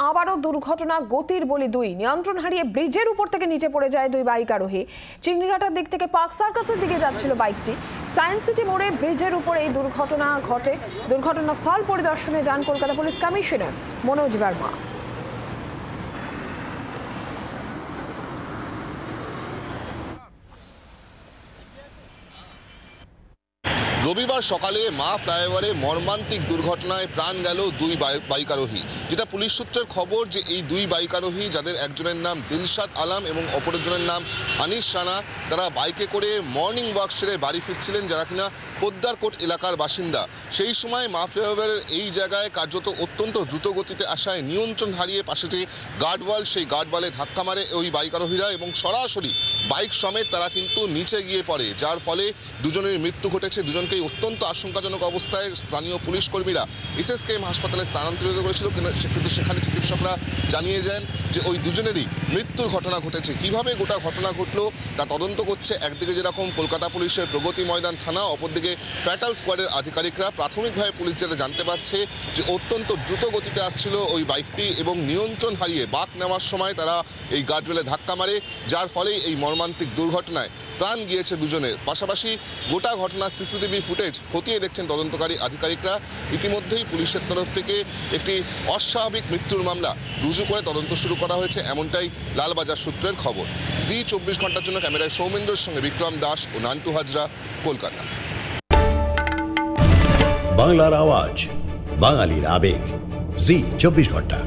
আবারও দুর্ঘটনা, গতির বলি দুই। নিয়ন্ত্রণ হারিয়ে ব্রিজের উপর থেকে নিচে পড়ে যায় দুই বাইক আরোহী। চিংড়িঘাটার দিক থেকে পার্ক সার্কাসের দিকে যাচ্ছিল বাইকটি। সায়েন্স সিটি মোড়ে ব্রিজের উপর এই দুর্ঘটনা ঘটে। দুর্ঘটনাস্থল পরিদর্শনে যান কলকাতা পুলিশ কমিশনার মনোজ বর্মা। রবিবার সকালে মা ফ্লাইওভারে মর্মান্তিক দুর্ঘটনায় প্রাণ গেল দুই বাইক আরোহী। যেটা পুলিশ সূত্রের খবর যে এই দুই বাইক আরোহী, যাদের একজনের নাম দিলশাদ আলম এবং অপরজনের নাম আনিস রানা, তারা বাইকে করে মর্নিং ওয়াক সেরে বাড়ি ফিরছিলেন, যারা কিনা পোদ্দারকোট এলাকার বাসিন্দা। সেই সময় মা ফ্লাইওভারের এই জায়গায় কার্যত অত্যন্ত দ্রুত গতিতে আসায় নিয়ন্ত্রণ হারিয়ে পাশে যে গার্ডওয়াল, সেই গার্ডওয়ালে ধাক্কা মারে ওই বাইক আরোহীরা এবং সরাসরি বাইক সমেত তারা কিন্তু নিচে গিয়ে পড়ে, যার ফলে দুজনের মৃত্যু ঘটেছে। দুজনকেই অত্যন্ত আশঙ্কাজনক অবস্থায় স্থানীয় পুলিশ কর্মীরা এসএসকেএম হাসপাতালে স্থানান্তরিত করেছিল, কিন্তু সেখানে চিকিৎসকরা জানিয়ে দেন যে ওই দুজনেরই মৃত্যুর ঘটনা ঘটেছে। কিভাবে গোটা ঘটনা ঘটলো তা তদন্ত করছে একদিকে যেরকম কলকাতা পুলিশের প্রগতি ময়দান থানা, অপরদিকে ফ্যাটাল স্কোয়াডের আধিকারিকরা। প্রাথমিকভাবে পুলিশ যেটা জানতে পারছে যে অত্যন্ত দ্রুত গতিতে আসছিল ওই বাইকটি এবং নিয়ন্ত্রণ হারিয়ে বাঁক নেওয়ার সময় তারা এই গার্ডওয়েলে ধাক্কা মারে, যার ফলে এই মর্মান্তিক দুর্ঘটনায় প্রাণ গিয়েছে দুজনের। পাশাপাশি গোটা ঘটনার সিসিটিভি ফুটেজ খতিয়ে দেখছেন তদন্তকারী আধিকারিকরা। ইতিমধ্যেই পুলিশের তরফ থেকে একটি অস্বাভাবিক মৃত্যুর মামলা রুজু করে তদন্ত শুরু করা হয়েছে, এমনটাই লালবাজার সূত্রের খবর। জি 24 ঘন্টার জন্য ক্যামেরায় সৌমেন্দ্রের সঙ্গে বিক্রম দাস ও নান্টু হাজরা, কলকাতা। বাংলার আওয়াজ, বাঙালির আবেগ, জি 24 ঘন্টা।